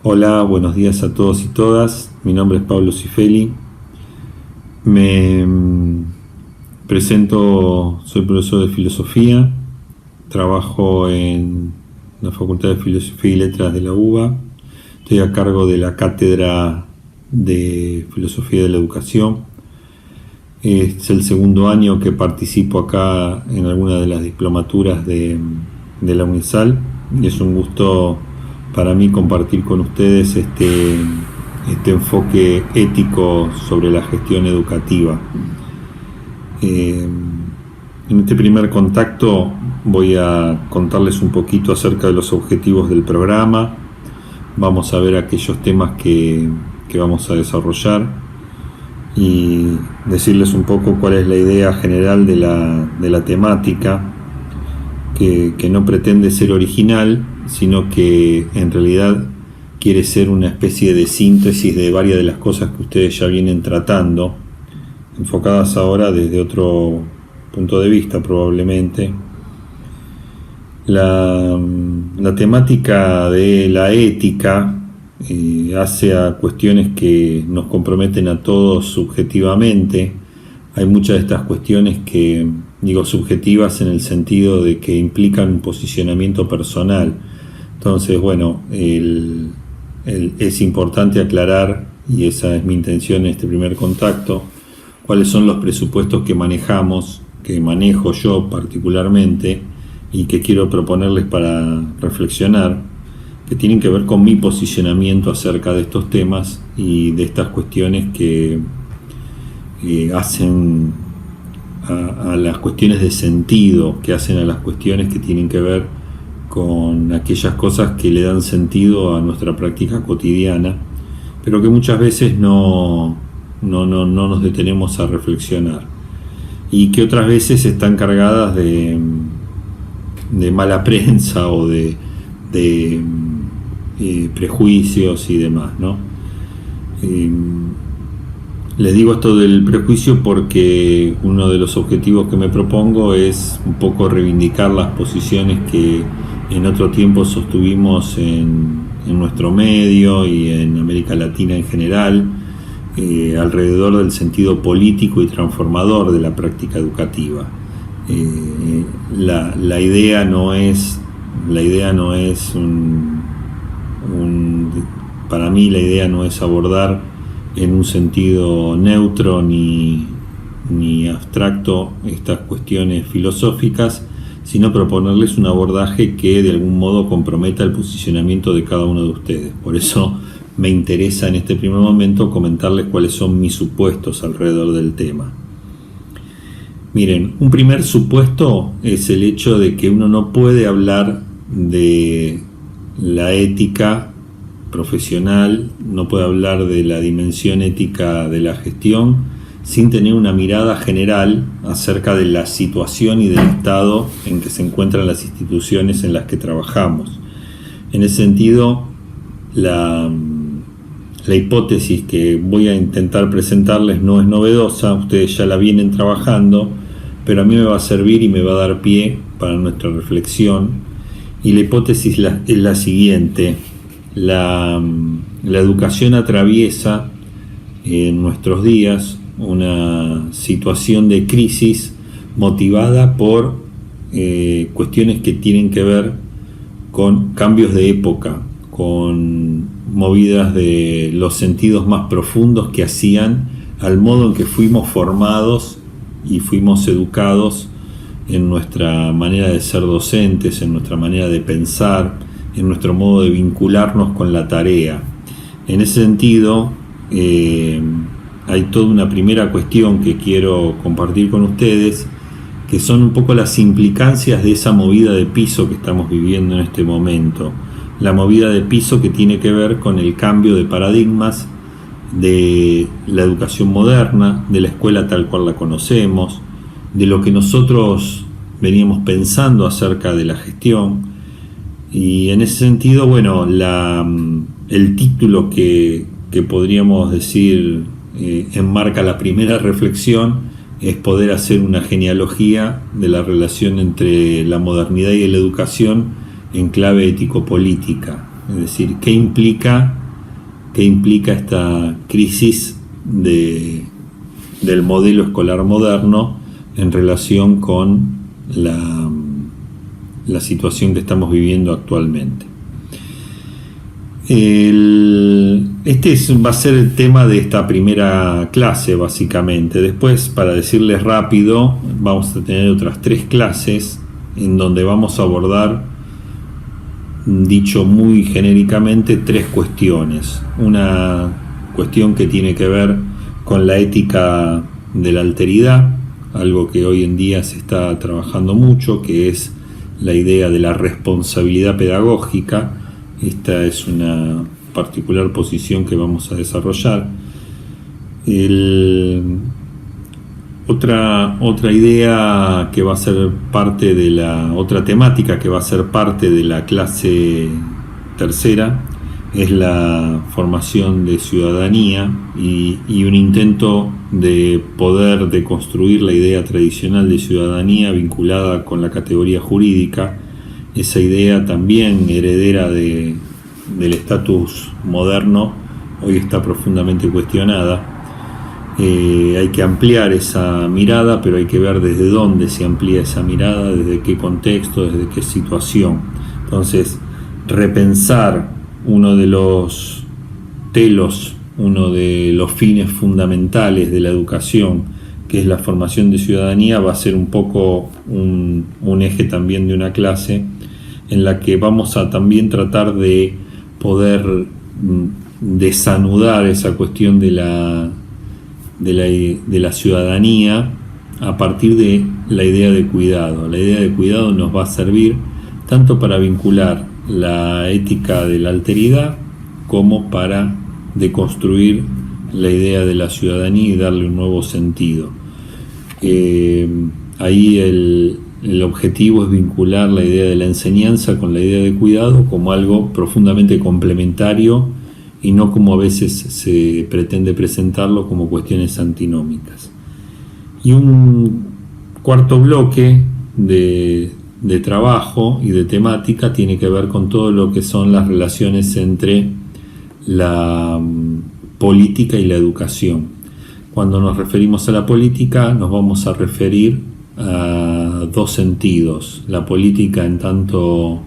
Hola, buenos días a todos y todas. Mi nombre es Pablo Cifeli. Me presento, soy profesor de filosofía, trabajo en la Facultad de Filosofía y Letras de la UBA. Estoy a cargo de la Cátedra de Filosofía de la Educación. Es el segundo año que participo acá en alguna de las diplomaturas de la UNISAL y es un gusto para mí compartir con ustedes este enfoque ético sobre la gestión educativa. En este primer contacto voy a contarles un poquito acerca de los objetivos del programa. Vamos a ver aquellos temas que vamos a desarrollar y decirles un poco cuál es la idea general de la temática, que no pretende ser original, sino que en realidad quiere ser una especie de síntesis de varias de las cosas que ustedes ya vienen tratando, enfocadas ahora desde otro punto de vista probablemente. La temática de la ética hace a cuestiones que nos comprometen a todos subjetivamente. Hay muchas de estas cuestiones que, digo subjetivas en el sentido de que implican un posicionamiento personal. Entonces, bueno, es importante aclarar, y esa es mi intención en este primer contacto, cuáles son los presupuestos que manejamos, que manejo yo particularmente, y que quiero proponerles para reflexionar, que tienen que ver con mi posicionamiento acerca de estos temas y de estas cuestiones que hacen a las cuestiones de sentido, que hacen a las cuestiones que tienen que ver con aquellas cosas que le dan sentido a nuestra práctica cotidiana, pero que muchas veces no nos detenemos a reflexionar, y que otras veces están cargadas de mala prensa o de prejuicios y demás, ¿no? Les digo esto del prejuicio porque uno de los objetivos que me propongo es un poco reivindicar las posiciones que en otro tiempo sostuvimos en nuestro medio y en América Latina en general, alrededor del sentido político y transformador de la práctica educativa. La idea no es para mí la idea no es abordar en un sentido neutro ni abstracto estas cuestiones filosóficas, sino proponerles un abordaje que de algún modo comprometa el posicionamiento de cada uno de ustedes. Por eso me interesa en este primer momento comentarles cuáles son mis supuestos alrededor del tema. Miren, un primer supuesto es el hecho de que uno no puede hablar de la ética profesional, no puede hablar de la dimensión ética de la gestión sin tener una mirada general acerca de la situación y del estado en que se encuentran las instituciones en las que trabajamos. En ese sentido, la hipótesis que voy a intentar presentarles no es novedosa, ustedes ya la vienen trabajando, pero a mí me va a servir y me va a dar pie para nuestra reflexión. Y la hipótesis es la siguiente: la educación atraviesa en nuestros días una situación de crisis motivada por cuestiones que tienen que ver con cambios de época, con movidas de los sentidos más profundos que hacían al modo en que fuimos formados y fuimos educados en nuestra manera de ser docentes, en nuestra manera de pensar, en nuestro modo de vincularnos con la tarea. En ese sentido, hay toda una primera cuestión que quiero compartir con ustedes, que son un poco las implicancias de esa movida de piso que estamos viviendo en este momento. La movida de piso que tiene que ver con el cambio de paradigmas de la educación moderna, de la escuela tal cual la conocemos, de lo que nosotros veníamos pensando acerca de la gestión. Y en ese sentido, bueno, el título que podríamos decir enmarca la primera reflexión es poder hacer una genealogía de la relación entre la modernidad y la educación en clave ético-política. es decir, qué implica esta crisis del modelo escolar moderno en relación con la situación que estamos viviendo actualmente. Va a ser el tema de esta primera clase, básicamente. Después, para decirles rápido, vamos a tener otras 3 clases en donde vamos a abordar, dicho muy genéricamente, 3 cuestiones. Una cuestión que tiene que ver con la ética de la alteridad, algo que hoy en día se está trabajando mucho, que es la idea de la responsabilidad pedagógica. Esta es una particular posición que vamos a desarrollar. Otra idea que va a ser parte de otra temática que va a ser parte de la clase tercera es la formación de ciudadanía y un intento de poder deconstruir la idea tradicional de ciudadanía vinculada con la categoría jurídica. Esa idea, también heredera del estatus moderno, hoy está profundamente cuestionada. Hay que ampliar esa mirada, pero hay que ver desde dónde se amplía esa mirada, desde qué contexto, desde qué situación. Entonces, repensar uno de los telos, uno de los fines fundamentales de la educación, que es la formación de ciudadanía, va a ser un poco un eje también de una clase en la que vamos a también tratar de poder desanudar esa cuestión de la ciudadanía a partir de la idea de cuidado. La idea de cuidado nos va a servir tanto para vincular la ética de la alteridad como para deconstruir la idea de la ciudadanía y darle un nuevo sentido. Ahí el objetivo es vincular la idea de la enseñanza con la idea de cuidado como algo profundamente complementario y no como a veces se pretende presentarlo como cuestiones antinómicas. Y un cuarto bloque de trabajo y de temática tiene que ver con todo lo que son las relaciones entre la política y la educación. Cuando nos referimos a la política nos vamos a referir a 2 sentidos: la política en tanto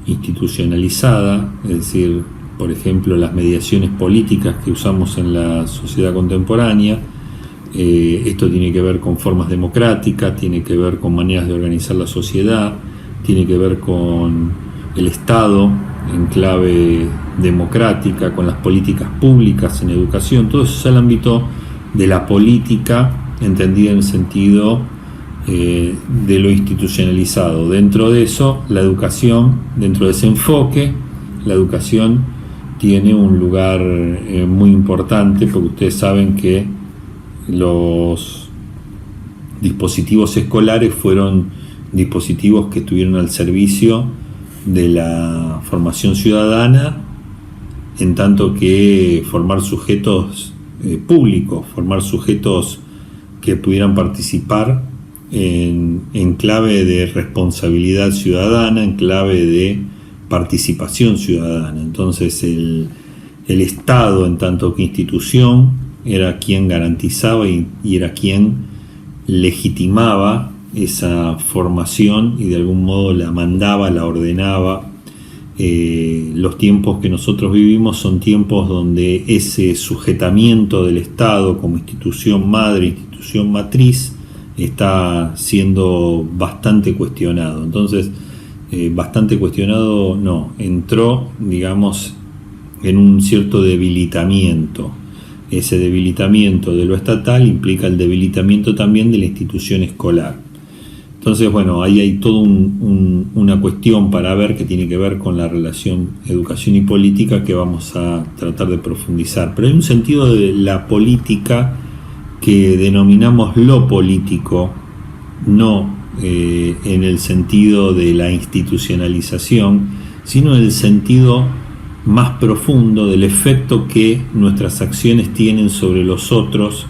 institucionalizada, es decir, por ejemplo, las mediaciones políticas que usamos en la sociedad contemporánea. Esto tiene que ver con formas democráticas, tiene que ver con maneras de organizar la sociedad, tiene que ver con el Estado en clave democrática, con las políticas públicas en educación. Todo eso es el ámbito de la política entendida en el sentido de lo institucionalizado. Dentro de eso, la educación, dentro de ese enfoque, la educación tiene un lugar muy importante, porque ustedes saben que los dispositivos escolares fueron dispositivos que estuvieron al servicio de la formación ciudadana, en tanto que formar sujetos públicos, formar sujetos que pudieran participar en clave de responsabilidad ciudadana, en clave de participación ciudadana. Entonces el Estado, en tanto que institución, era quien garantizaba y era quien legitimaba esa formación y de algún modo la mandaba, la ordenaba. Los tiempos que nosotros vivimos son tiempos donde ese sujetamiento del Estado como institución madre, institución matriz, está siendo bastante cuestionado. Entonces, bastante cuestionado no, entró, digamos, en un cierto debilitamiento. Ese debilitamiento de lo estatal implica el debilitamiento también de la institución escolar. Entonces, bueno, ahí hay toda una cuestión para ver que tiene que ver con la relación educación y política que vamos a tratar de profundizar. Pero hay un sentido de la política que denominamos lo político, no en el sentido de la institucionalización, sino en el sentido más profundo del efecto que nuestras acciones tienen sobre los otros,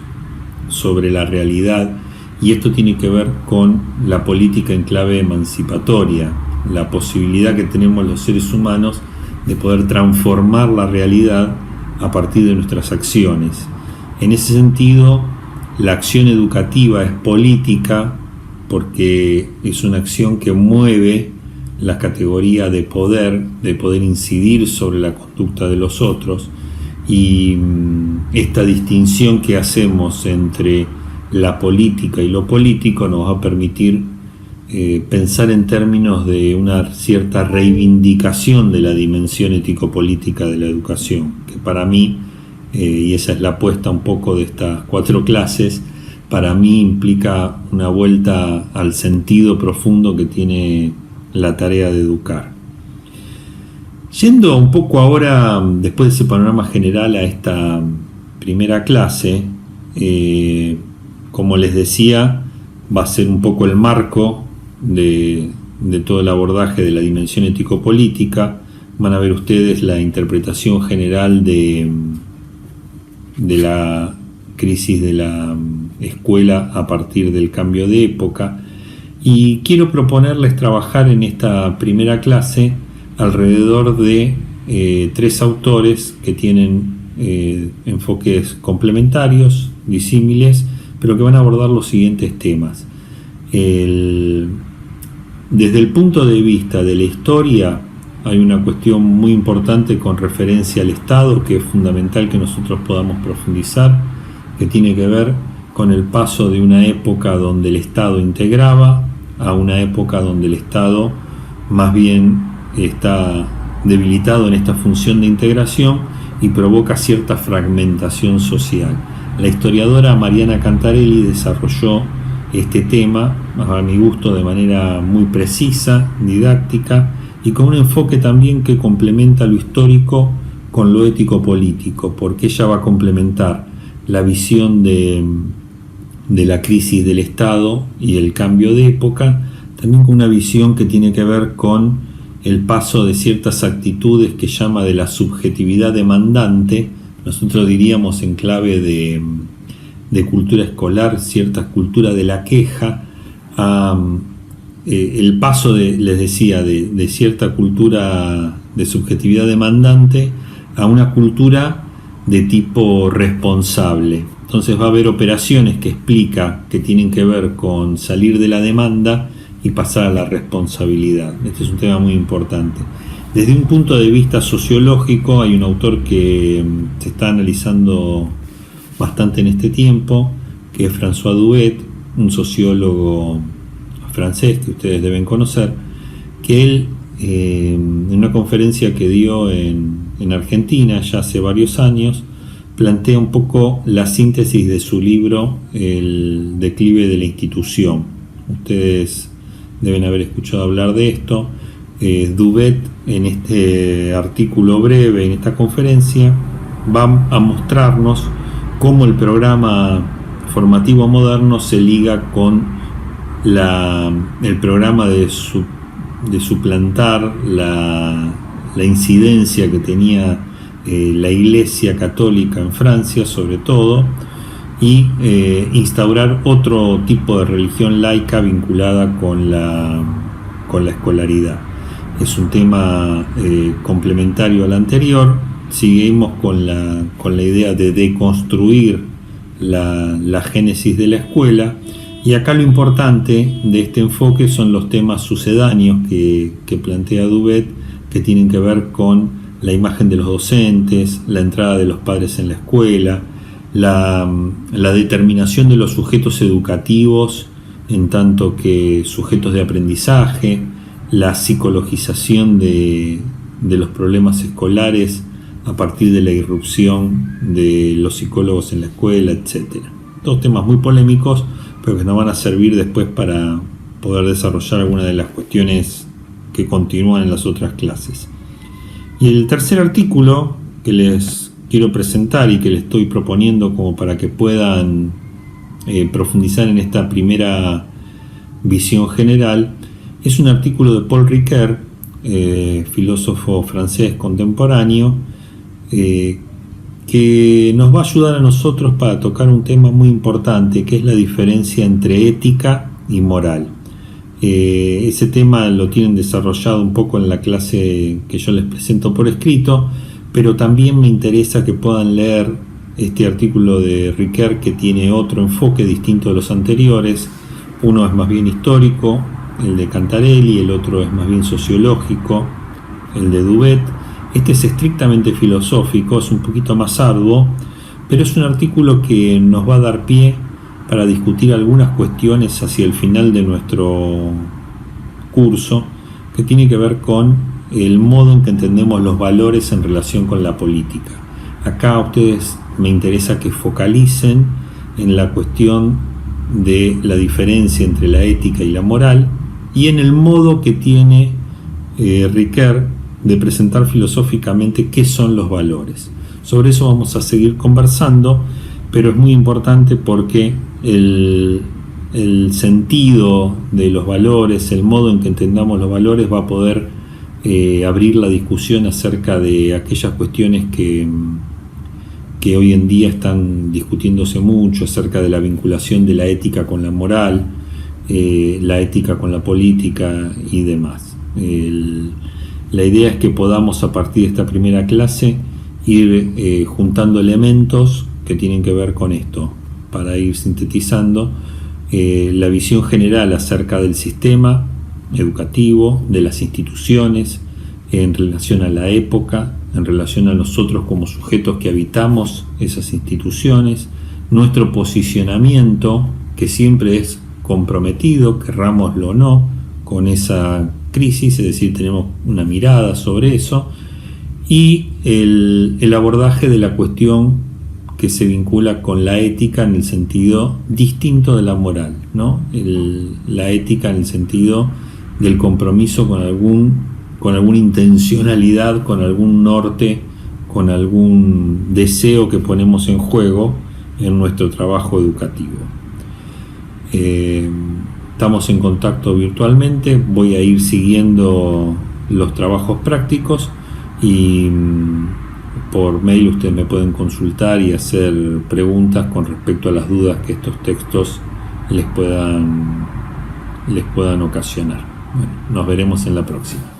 sobre la realidad, y esto tiene que ver con la política en clave emancipatoria, la posibilidad que tenemos los seres humanos de poder transformar la realidad a partir de nuestras acciones. En ese sentido, la acción educativa es política porque es una acción que mueve la categoría de poder incidir sobre la conducta de los otros, y esta distinción que hacemos entre la política y lo político nos va a permitir pensar en términos de una cierta reivindicación de la dimensión ético-política de la educación, que para mí, y esa es la apuesta un poco de estas 4 clases, para mí implica una vuelta al sentido profundo que tiene la tarea de educar. Yendo un poco ahora, después de ese panorama general, a esta primera clase, como les decía, va a ser un poco el marco de todo el abordaje de la dimensión ético-política. Van a ver ustedes la interpretación general de la crisis de la escuela a partir del cambio de época, y quiero proponerles trabajar en esta primera clase alrededor de 3 autores que tienen enfoques complementarios, disímiles, pero que van a abordar los siguientes temas. Desde el punto de vista de la historia, hay una cuestión muy importante con referencia al Estado que es fundamental que nosotros podamos profundizar, que tiene que ver con el paso de una época donde el Estado integraba a una época donde el Estado más bien está debilitado en esta función de integración y provoca cierta fragmentación social. La historiadora Mariana Cantarelli desarrolló este tema, a mi gusto, de manera muy precisa, didáctica, y con un enfoque también que complementa lo histórico con lo ético-político, porque ella va a complementar la visión de la crisis del Estado y el cambio de época, también con una visión que tiene que ver con el paso de ciertas actitudes que llama de la subjetividad demandante, nosotros diríamos en clave de cultura escolar, cierta cultura de la queja, a el paso les decía, de cierta cultura de subjetividad demandante a una cultura de tipo responsable. Entonces va a haber operaciones que explica que tienen que ver con salir de la demanda y pasar a la responsabilidad. Este es un tema muy importante. Desde un punto de vista sociológico, hay un autor que se está analizando bastante en este tiempo, que es François Duet, un sociólogo francés que ustedes deben conocer, que él, en una conferencia que dio en Argentina ya hace varios años, plantea un poco la síntesis de su libro El declive de la institución. Ustedes deben haber escuchado hablar de esto. Duvet, en este artículo breve, en esta conferencia, va a mostrarnos cómo el programa formativo moderno se liga con el programa de suplantar la incidencia que tenía la Iglesia Católica en Francia, sobre todo, y instaurar otro tipo de religión laica vinculada con la escolaridad. Es un tema complementario al anterior. Seguimos con la idea de deconstruir la génesis de la escuela, y acá lo importante de este enfoque son los temas sucedáneos que plantea Duvet, que tienen que ver con la imagen de los docentes, la entrada de los padres en la escuela, la determinación de los sujetos educativos en tanto que sujetos de aprendizaje, la psicologización de los problemas escolares a partir de la irrupción de los psicólogos en la escuela, etc. Todos temas muy polémicos, pero que nos van a servir después para poder desarrollar algunas de las cuestiones que continúan en las otras clases. Y el tercer artículo que les quiero presentar y que les estoy proponiendo como para que puedan profundizar en esta primera visión general, es un artículo de Paul Ricoeur, filósofo francés contemporáneo, que nos va a ayudar a nosotros para tocar un tema muy importante, que es la diferencia entre ética y moral. Ese tema lo tienen desarrollado un poco en la clase que yo les presento por escrito, pero también me interesa que puedan leer este artículo de Riquer, que tiene otro enfoque distinto de los anteriores. Uno es más bien histórico, el de Cantarelli, el otro es más bien sociológico, el de Dubet. Este es estrictamente filosófico, es un poquito más arduo, pero es un artículo que nos va a dar pie para discutir algunas cuestiones hacia el final de nuestro curso, que tiene que ver con el modo en que entendemos los valores en relación con la política. Acá a ustedes me interesa que focalicen en la cuestión de la diferencia entre la ética y la moral y en el modo que tiene Riquer de presentar filosóficamente qué son los valores. Sobre eso vamos a seguir conversando, pero es muy importante porque el sentido de los valores, el modo en que entendamos los valores va a poder abrir la discusión acerca de aquellas cuestiones que hoy en día están discutiéndose mucho, acerca de la vinculación de la ética con la moral, la ética con la política y demás. La idea es que podamos, a partir de esta primera clase, ir juntando elementos que tienen que ver con esto, para ir sintetizando la visión general acerca del sistema educativo, de las instituciones, en relación a la época, en relación a nosotros como sujetos que habitamos esas instituciones, nuestro posicionamiento, que siempre es comprometido, querrámoslo o no, con esa crisis, es decir, tenemos una mirada sobre eso, y el abordaje de la cuestión que se vincula con la ética en el sentido distinto de la moral, ¿no? La ética en el sentido del compromiso con alguna intencionalidad, con algún norte, con algún deseo que ponemos en juego en nuestro trabajo educativo. Estamos en contacto virtualmente, voy a ir siguiendo los trabajos prácticos y por mail ustedes me pueden consultar y hacer preguntas con respecto a las dudas que estos textos les puedan ocasionar. Bueno, nos veremos en la próxima.